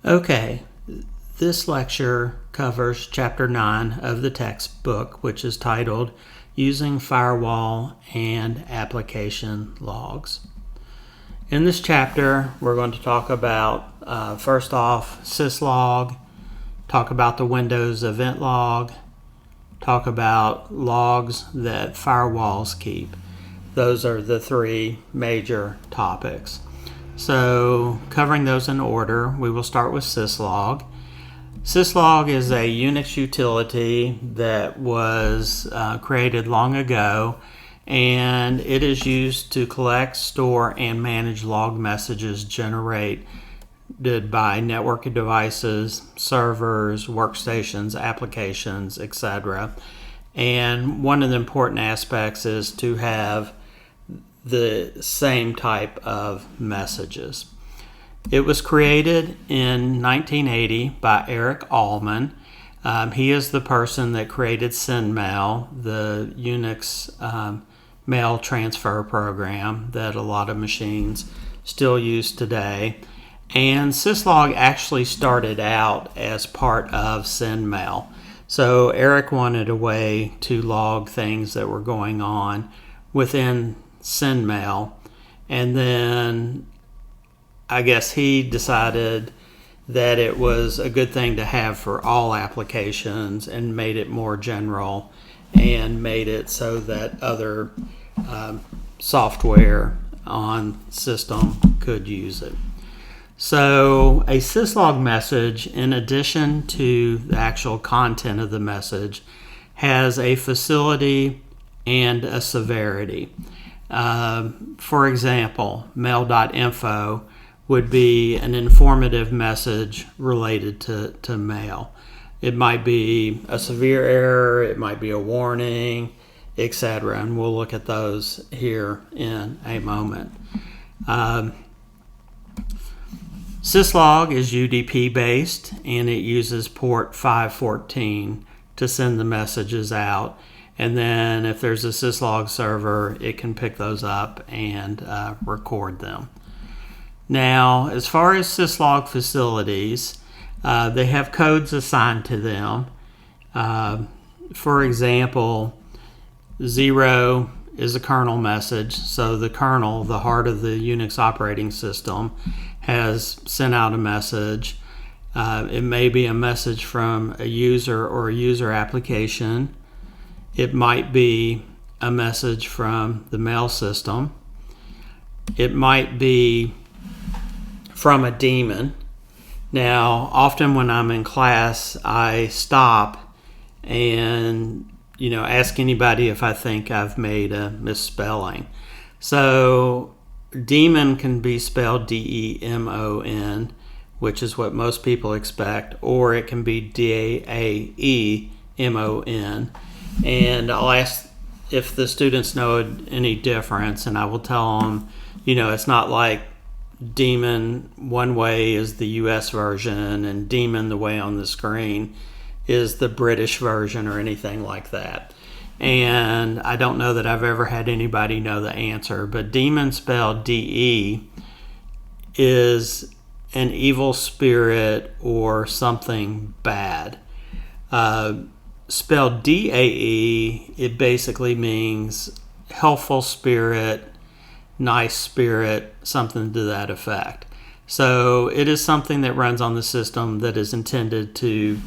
Okay, this lecture covers Chapter 9 of the textbook, which is titled Using Firewall and Application Logs. In this chapter, we're going to talk about, first off, syslog, talk about the Windows event log, talk about logs that firewalls keep. Those are the three major topics. So, covering those in order, we will start with syslog. Syslog is a Unix utility that was created long ago, and it is used to collect, store, and manage log messages generated by network devices, servers, workstations, applications, etc. And one of the important aspects is to have the same type of messages. It was created in 1980 by Eric Allman. He is the person that created SendMail, the Unix mail transfer program that a lot of machines still use today. And syslog actually started out as part of SendMail. So Eric wanted a way to log things that were going on within SendMail, and then I guess he decided that it was a good thing to have for all applications and made it more general and made it so that other software on system could use it. So a syslog message, in addition to the actual content of the message, has a facility and a severity. For example, mail.info would be an informative message related to mail. It might be a severe error, it might be a warning, etc. And we'll look at those here in a moment. Syslog is UDP based, and it uses port 514 to send the messages out. And then if there's a syslog server, it can pick those up and record them. Now, as far as syslog facilities, they have codes assigned to them. For example, 0 is a kernel message. So the kernel, the heart of the Unix operating system, has sent out a message. It may be a message from a user or a user application. It might be a message from the mail system. It might be from a daemon. Now, often when I'm in class, I stop and ask anybody if I think I've made a misspelling. So daemon can be spelled D-E-M-O-N, which is what most people expect, or it can be D-A-E-M-O-N. And I'll ask if the students know any difference, and I will tell them, it's not like daemon one way is the US version and daemon the way on the screen is the British version or anything like that. And I don't know that I've ever had anybody know the answer, but daemon spelled D-E is an evil spirit or something bad. Spelled D-A-E, it basically means helpful spirit, nice spirit, something to that effect. So it is something that runs on the system that is intended to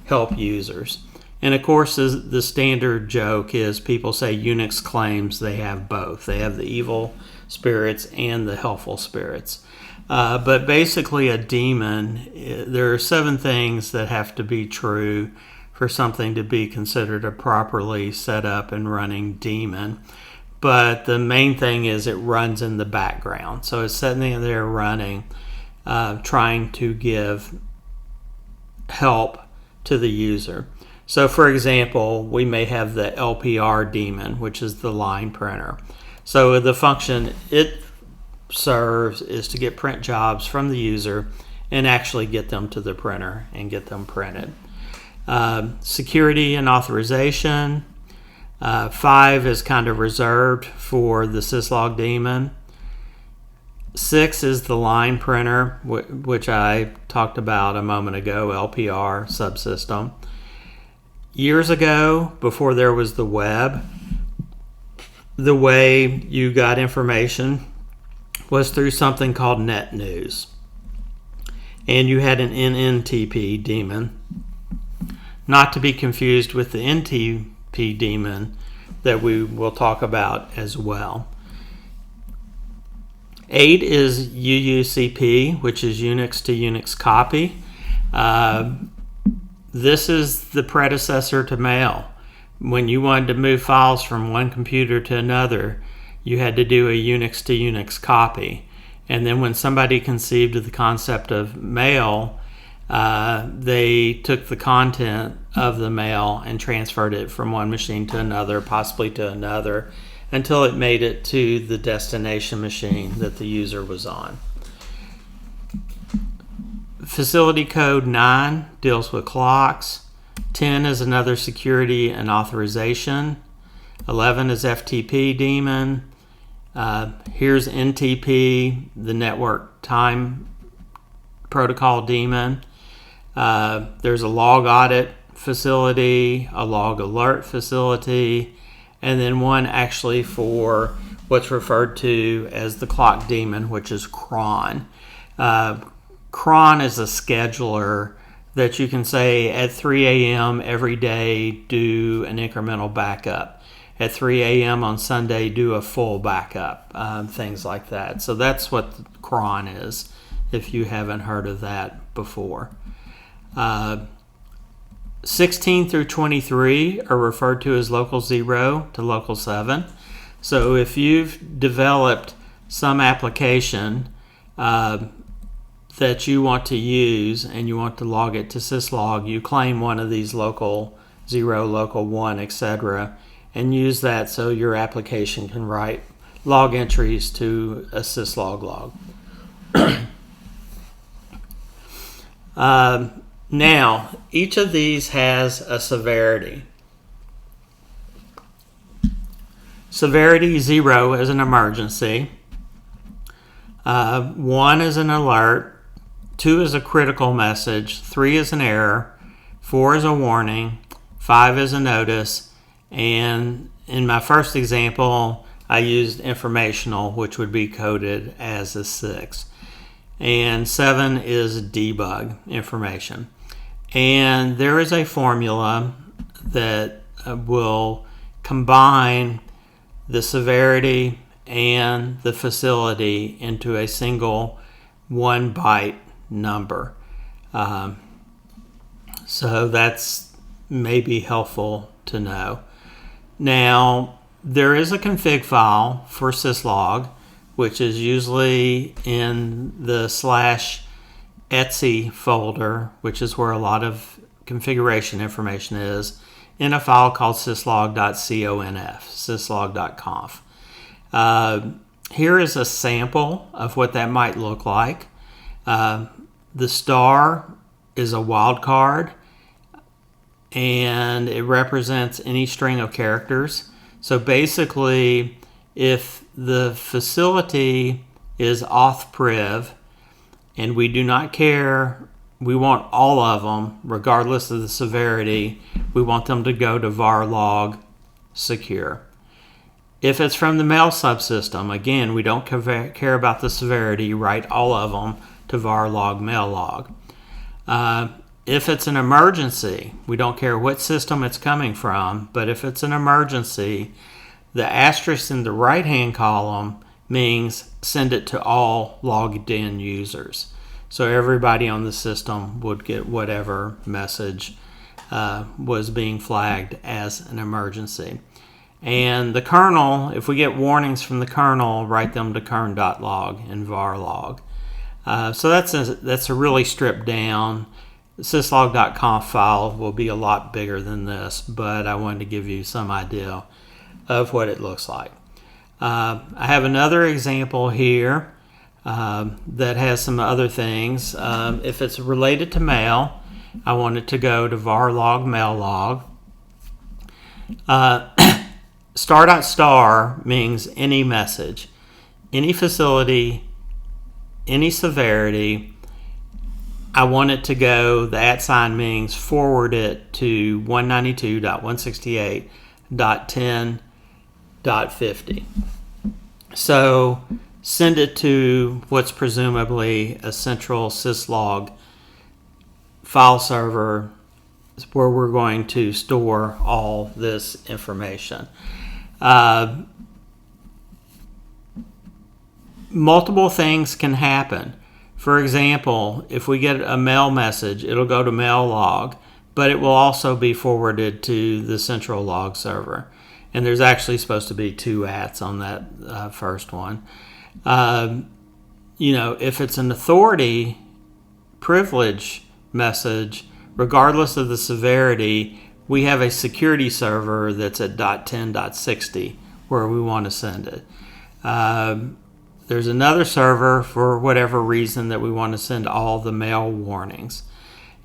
help users. And of course, the standard joke is people say Unix claims they have both. They have the evil spirits and the helpful spirits. But basically a daemon, there are 7 things that have to be true for something to be considered a properly set up and running daemon. But the main thing is it runs in the background. So it's sitting there running, trying to give help to the user. So for example, we may have the LPR daemon, which is the line printer. So the function it serves is to get print jobs from the user and actually get them to the printer and get them printed. Security and authorization. 5 is kind of reserved for the syslog daemon. 6 is the line printer, which I talked about a moment ago, LPR subsystem. Years ago, before there was the web, the way you got information was through something called net news. And you had an NNTP daemon, not to be confused with the NTP daemon that we will talk about as well. 8 is UUCP, which is Unix to Unix copy. This is the predecessor to mail. When you wanted to move files from one computer to another, you had to do a Unix to Unix copy. And then when somebody conceived of the concept of mail, they took the content of the mail and transferred it from one machine to another, possibly to another, until it made it to the destination machine that the user was on. Facility code 9 deals with clocks. 10 is another security and authorization. 11 is FTP daemon. Here's NTP, the network time protocol daemon. There's a log audit facility, a log alert facility, and then one actually for what's referred to as the clock daemon, which is cron. Cron is a scheduler that you can say at 3 a.m. every day do an incremental backup. At 3 a.m. on Sunday do a full backup, things like that. So that's what cron is, if you haven't heard of that before. 16 through 23 are referred to as local 0 to local 7. So if you've developed some application that you want to use and you want to log it to syslog, you claim one of these local 0, local 1, etc., and use that so your application can write log entries to a syslog log. Now, each of these has a severity. Severity 0 is an emergency. 1 is an alert. 2 is a critical message. 3 is an error. 4 is a warning. 5 is a notice. And in my first example, I used informational, which would be coded as a 6. And 7 is debug information. And there is a formula that will combine the severity and the facility into a single 1 byte number. So that's maybe helpful to know. Now, there is a config file for syslog, which is usually in the /etc folder, which is where a lot of configuration information is, in a file called syslog.conf, syslog.conf. Here is a sample of what that might look like. The star is a wildcard, and it represents any string of characters. So basically, if the facility is auth-priv, and we do not care, we want all of them, regardless of the severity, we want them to go to var log secure. If it's from the mail subsystem, again, we don't care about the severity, write all of them to var log mail log. If it's an emergency, we don't care what system it's coming from, but if it's an emergency, the asterisk in the right-hand column means send it to all logged in users. So everybody on the system would get whatever message was being flagged as an emergency. And the kernel, if we get warnings from the kernel, write them to kern.log and var log. So that's a really stripped down. The syslog.conf file will be a lot bigger than this, but I wanted to give you some idea of what it looks like. I have another example here that has some other things. If it's related to mail, I want it to go to var log mail log. Star.star means any message. Any facility any severity, I want it to go, the @ sign means forward it to 192.168.10.50. So send it to what's presumably a central syslog file server where we're going to store all this information. Multiple things can happen. For example, if we get a mail message, it'll go to mail log, but it will also be forwarded to the central log server. And there's actually supposed to be 2 ats on that first one. If it's an authority privilege message, regardless of the severity, we have a security server that's at .10.60 where we want to send it. There's another server for whatever reason that we want to send all the mail warnings.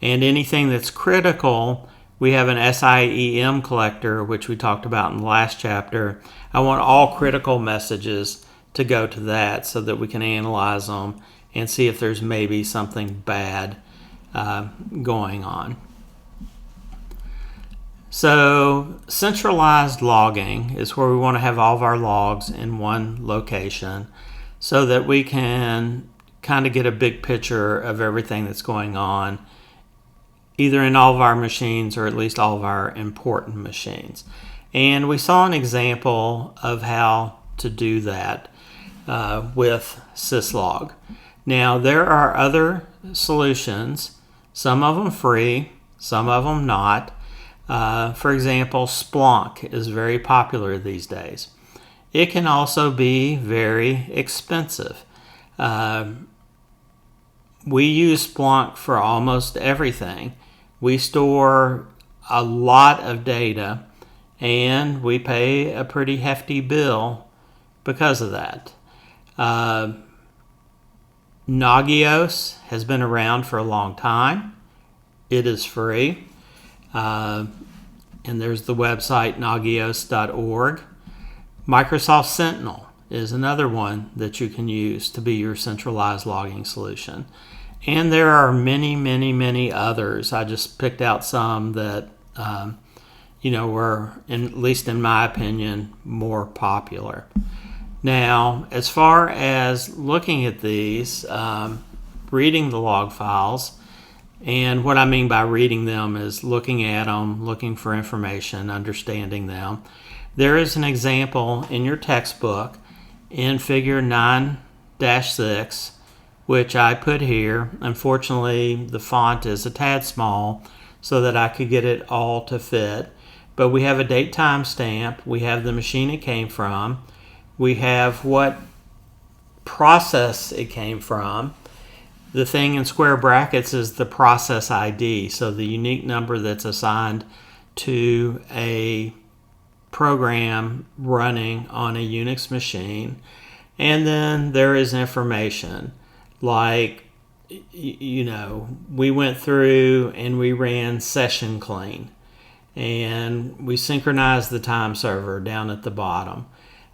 And anything that's critical, we have an SIEM collector, which we talked about in the last chapter. I want all critical messages to go to that so that we can analyze them and see if there's maybe something bad going on. So centralized logging is where we want to have all of our logs in one location so that we can kind of get a big picture of everything that's going on, either in all of our machines or at least all of our important machines. And we saw an example of how to do that with syslog. Now, there are other solutions, some of them free, some of them not. For example, Splunk is very popular these days. It can also be very expensive. We use Splunk for almost everything. We store a lot of data, and we pay a pretty hefty bill because of that. Nagios has been around for a long time. It is free. And there's the website nagios.org. Microsoft Sentinel is another one that you can use to be your centralized logging solution. And there are many, many, many others. I just picked out some that were, at least in my opinion, more popular. Now, as far as looking at these, reading the log files, and what I mean by reading them is looking at them, looking for information, understanding them. There is an example in your textbook in Figure 9-6, which I put here. Unfortunately, the font is a tad small so that I could get it all to fit. But we have a date time stamp. We have the machine it came from. We have what process it came from. The thing in square brackets is the process ID, so the unique number that's assigned to a program running on a Unix machine. And then there is information like, we went through and we ran session clean, and we synchronized the time server down at the bottom.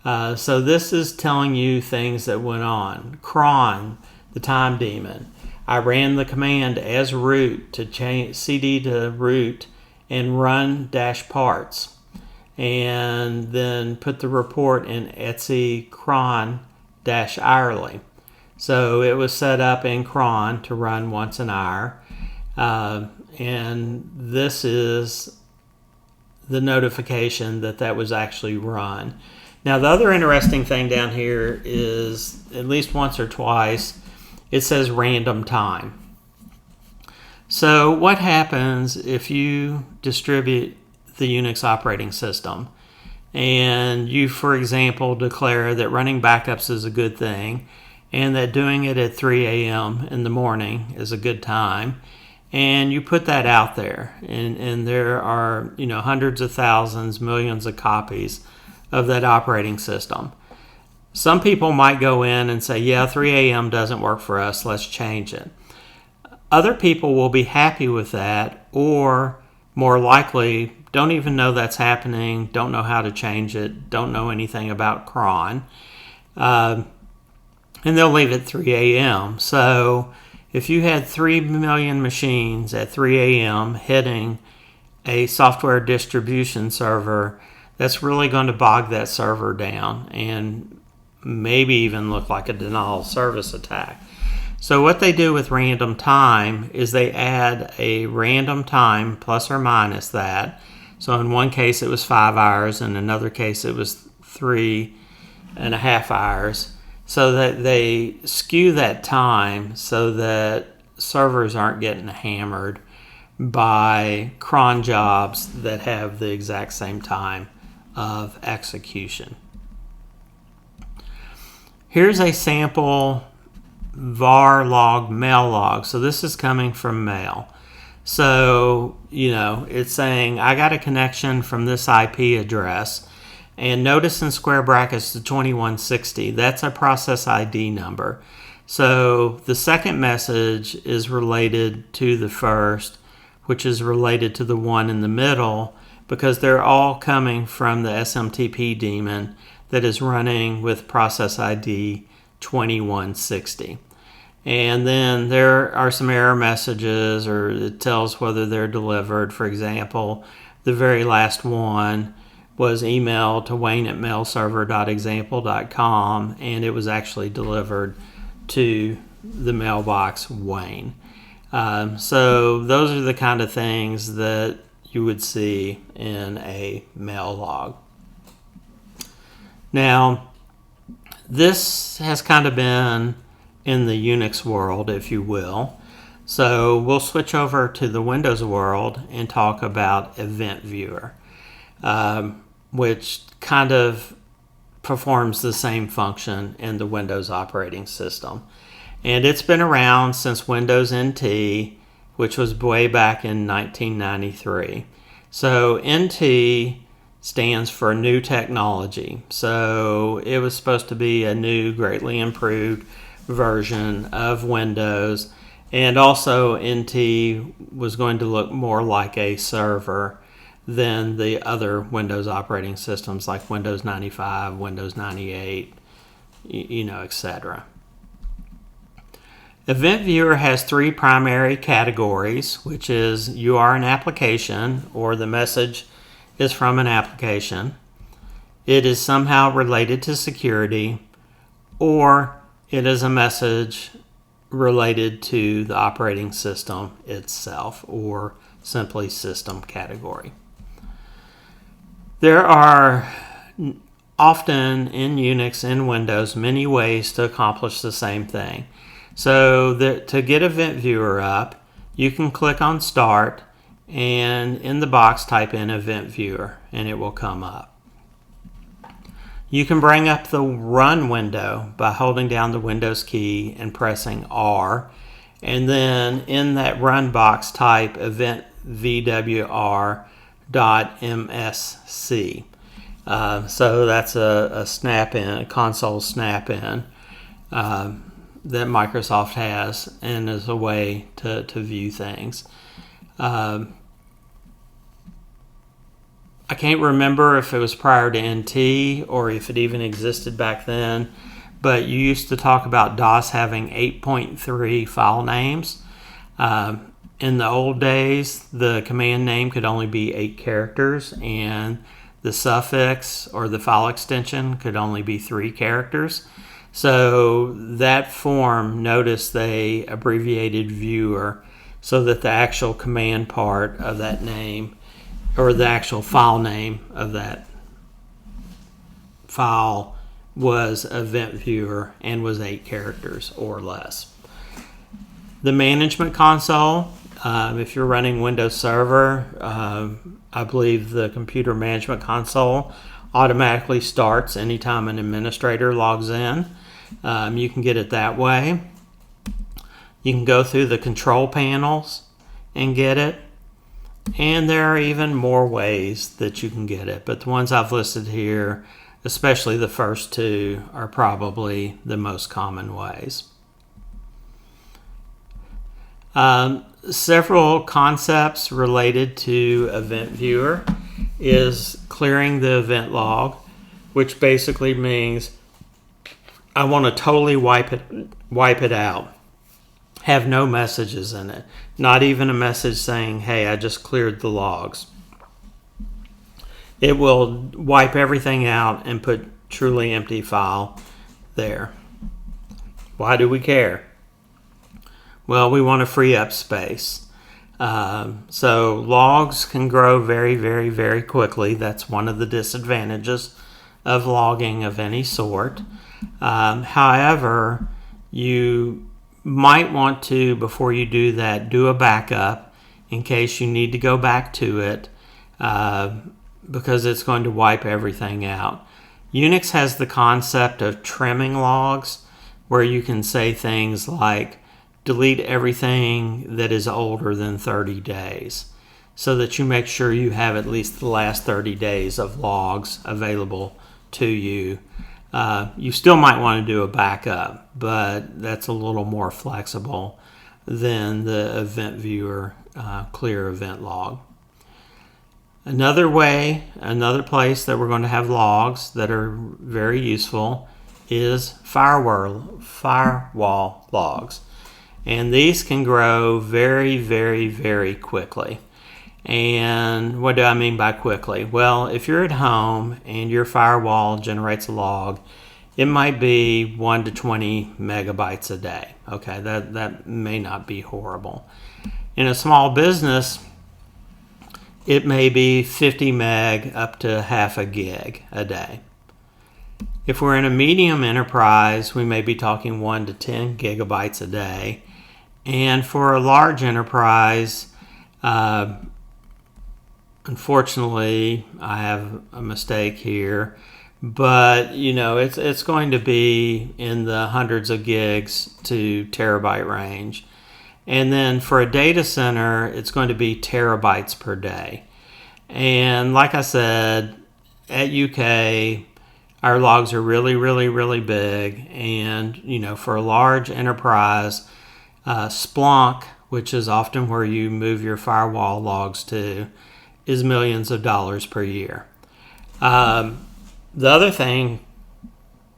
So this is telling you things that went on. Cron, the time daemon. I ran the command as root to change cd to root and run -parts, and then put the report in etc cron -irly. So it was set up in cron to run once an hour, and this is the notification that was actually run. Now, the other interesting thing down here is, at least once or twice, it says random time. So what happens if you distribute the Unix operating system and you, for example, declare that running backups is a good thing and that doing it at 3 a.m. in the morning is a good time, and you put that out there, and there are hundreds of thousands, millions of copies of that operating system. Some people might go in and say, yeah, 3 a.m. doesn't work for us, let's change it. Other people will be happy with that, or more likely don't even know that's happening, don't know how to change it, don't know anything about cron. and they'll leave at 3 a.m. So if you had 3 million machines at 3 a.m. hitting a software distribution server, that's really going to bog that server down and maybe even look like a denial of service attack. So what they do with random time is they add a random time plus or minus that. So in one case it was 5 hours, in another case it was 3.5 hours, so that they skew that time so that servers aren't getting hammered by cron jobs that have the exact same time of execution. Here's a sample var log mail log. So this is coming from mail. So, it's saying I got a connection from this IP address, and notice in square brackets the 2160. That's a process ID number. So the second message is related to the first, which is related to the one in the middle, because they're all coming from the SMTP daemon that is running with process ID 2160. And then there are some error messages, or it tells whether they're delivered. For example, the very last one was emailed to wayne@mailserver.example.com, and it was actually delivered to the mailbox Wayne. So those are the kind of things that you would see in a mail log. Now, this has kind of been in the Unix world, if you will. So we'll switch over to the Windows world and talk about Event Viewer, which kind of performs the same function in the Windows operating system. And it's been around since Windows NT, which was way back in 1993. So NT stands for new technology. So it was supposed to be a new, greatly improved version of Windows. And also NT was going to look more like a server than the other Windows operating systems like Windows 95, Windows 98, etc. Event Viewer has three primary categories, which is you are an application, or the message is from an application. It is somehow related to security, or it is a message related to the operating system itself, or simply system category. There are often in Unix and Windows many ways to accomplish the same thing. So to get Event Viewer up, you can click on Start, and in the box type in Event Viewer, and it will come up. You can bring up the Run window by holding down the Windows key and pressing R, and then in that Run box type Event VWR.MSC. So that's a snap-in, a console snap-in that Microsoft has, and is a way to view things. I can't remember if it was prior to NT or if it even existed back then, but you used to talk about DOS having 8.3 file names. In the old days, the command name could only be 8 characters, and the suffix or the file extension could only be 3 characters. So that form, notice they abbreviated viewer so that the actual command part of that name, or the actual file name of that file, was Event Viewer and was 8 characters or less. The management console, if you're running Windows Server, I believe the computer management console automatically starts anytime an administrator logs in. You can get it that way. You can go through the control panels and get it. And there are even more ways that you can get it, but the ones I've listed here, especially the first two, are probably the most common ways. Several concepts related to Event Viewer is clearing the event log, which basically means I want to totally wipe it out. Have no messages in it. Not even a message saying, hey, I just cleared the logs. It will wipe everything out and put truly empty file there. Why do we care? Well, we want to free up space. So logs can grow very, very, very quickly. That's one of the disadvantages of logging of any sort. However, you might want to, before you do that, do a backup in case you need to go back to it, because it's going to wipe everything out. Unix has the concept of trimming logs, where you can say things like delete everything that is older than 30 days, so that you make sure you have at least the last 30 days of logs available to you. You still might want to do a backup, but that's a little more flexible than the event viewer clear event log. Another place that we're going to have logs that are very useful is firewall logs. And these can grow very, very, very quickly. And what do I mean by quickly? Well, if you're at home and your firewall generates a log, it might be 1 to 20 megabytes a day. Okay, that may not be horrible. In a small business, it may be 50 meg up to half a gig a day. If we're in a medium enterprise, we may be talking 1 to 10 gigabytes a day. And for a large enterprise, unfortunately, I have a mistake here, but it's going to be in the hundreds of gigs to terabyte range. And then for a data center, it's going to be terabytes per day. And like I said, at UK, our logs are really, really, really big. And, for a large enterprise, Splunk, which is often where you move your firewall logs to, is millions of dollars per year. The other thing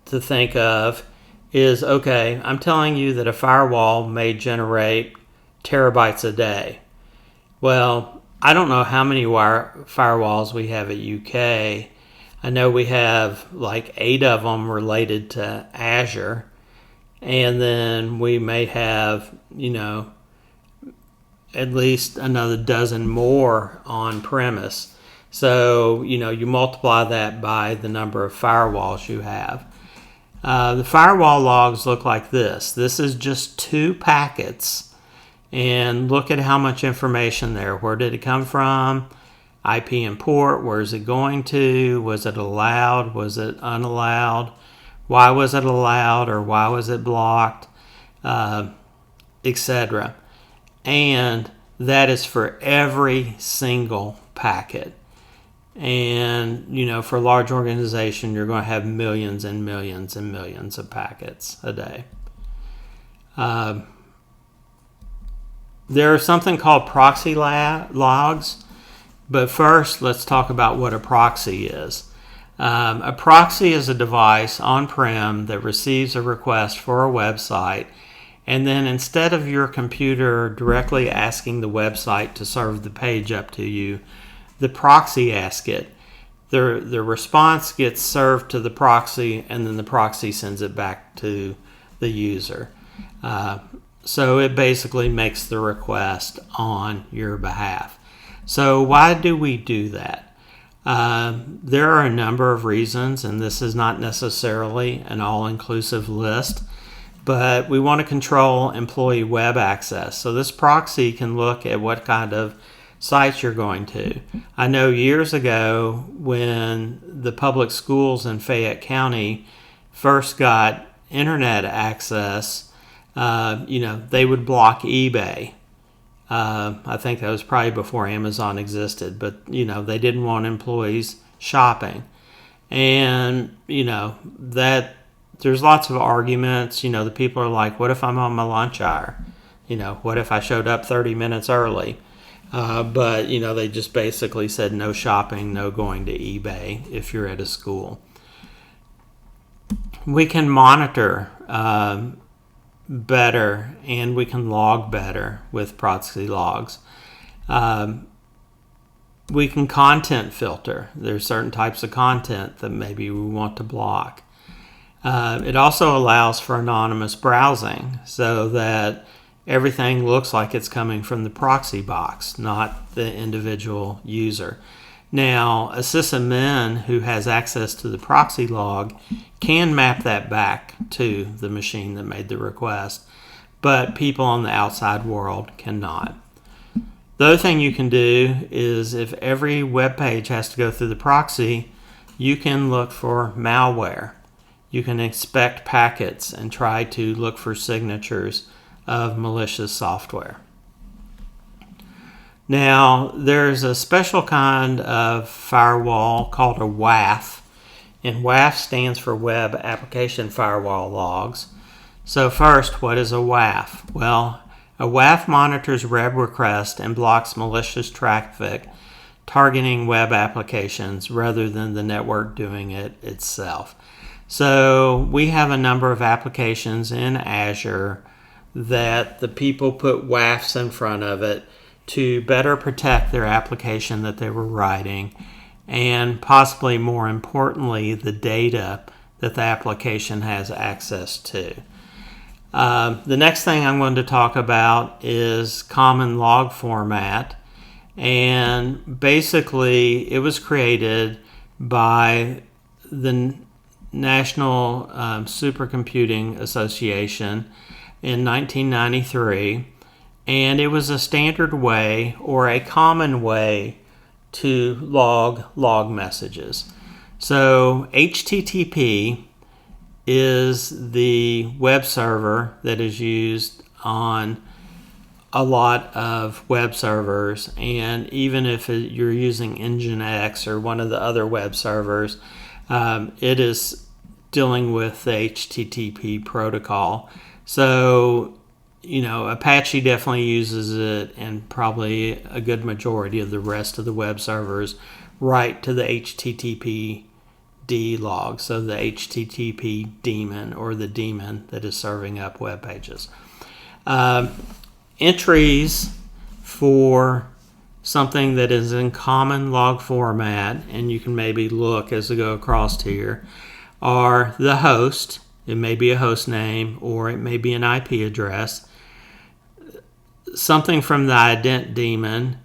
to think of is, okay, I'm telling you that a firewall may generate terabytes a day. Well, I don't know how many firewalls we have at UK. I know we have like 8 of them related to Azure. And then we may have, at least another dozen more on premise. So, you multiply that by the number of firewalls you have. The firewall logs look like this. This is just 2 packets. And look at how much information there. Where did it come from? IP and port. Where is it going to? Was it allowed? Was it unallowed? Why was it allowed or why was it blocked? Etc. And that is for every single packet. And, for a large organization, you're going to have millions and millions and millions of packets a day. There's something called proxy logs. But first, let's talk about what a proxy is. A proxy is a device on-prem that receives a request for a website, and then instead of your computer directly asking the website to serve the page up to you, the proxy asks it. The response gets served to the proxy, and then the proxy sends it back to the user. So it basically makes the request on your behalf. So why do we do that? There are a number of reasons, and this is not necessarily an all-inclusive list, but we want to control employee web access. So this proxy can look at what kind of sites you're going to. I know years ago when the public schools in Fayette County first got internet access, they would block eBay. I think that was probably before Amazon existed, but, they didn't want employees shopping. And, that there's lots of arguments. The people are like, what if I'm on my lunch hour? What if I showed up 30 minutes early? But, they just basically said no shopping, no going to eBay if you're at a school. We can monitor better, and we can log better with proxy logs. We can content filter. There's certain types of content that maybe we want to block. It also allows for anonymous browsing so that everything looks like it's coming from the proxy box, not the individual user. Now, a sysadmin who has access to the proxy log can map that back to the machine that made the request, but people on the outside world cannot. The other thing you can do is if every web page has to go through the proxy, you can look for malware. You can inspect packets and try to look for signatures of malicious software. Now, there's a special kind of firewall called a WAF, and WAF stands for Web Application Firewall Logs. So first, what is a WAF? Well, a WAF monitors web requests and blocks malicious traffic targeting web applications rather than the network doing it itself. So we have a number of applications in Azure that the people put WAFs in front of it to better protect their application that they were writing, and possibly more importantly, the data that the application has access to. The next thing I'm going to talk about is common log format, and basically it was created by the National Supercomputing Association in 1993, and it was a standard way or a common way to log messages. So HTTP is the web server that is used on a lot of web servers, and even if you're using Nginx or one of the other web servers, it is dealing with the HTTP protocol. So, Apache definitely uses it, and probably a good majority of the rest of the web servers write to the HTTP log, so the HTTP daemon, or the daemon that is serving up web pages. Entries for something that is in common log format, and you can maybe look as we go across here, are the host. It may be a host name, or it may be an IP address. Something from the ident daemon,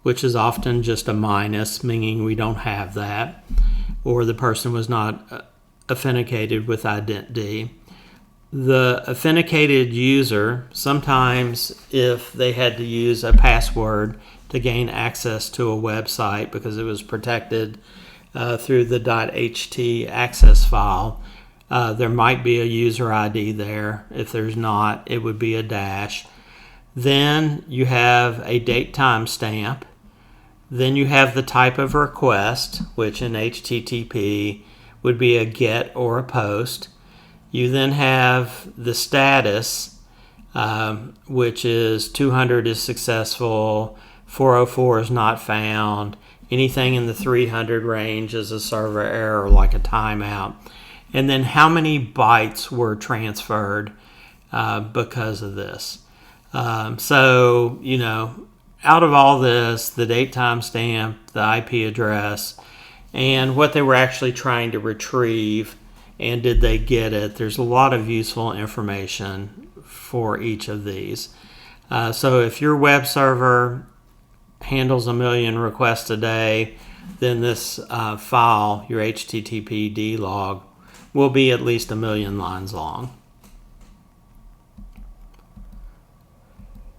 which is often just a minus, meaning we don't have that, or the person was not authenticated with ident-d. The authenticated user, sometimes if they had to use a password to gain access to a website because it was protected through the .ht access file, there might be a user ID there. If there's not, it would be a dash. Then you have a date timestamp. Then you have the type of request, which in HTTP would be a GET or a POST. You then have the status, which is 200 is successful, 404 is not found. Anything in the 300 range is a server error, like a timeout. And then how many bytes were transferred because of this. Out of all this, the date timestamp, the IP address, and what they were actually trying to retrieve, and did they get it, there's a lot of useful information for each of these. So if your web server handles 1 million requests a day, then this file, your HTTP log, will be at least 1 million lines long.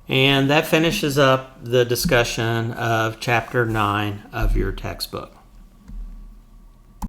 And that finishes up the discussion of Chapter 9 of your textbook.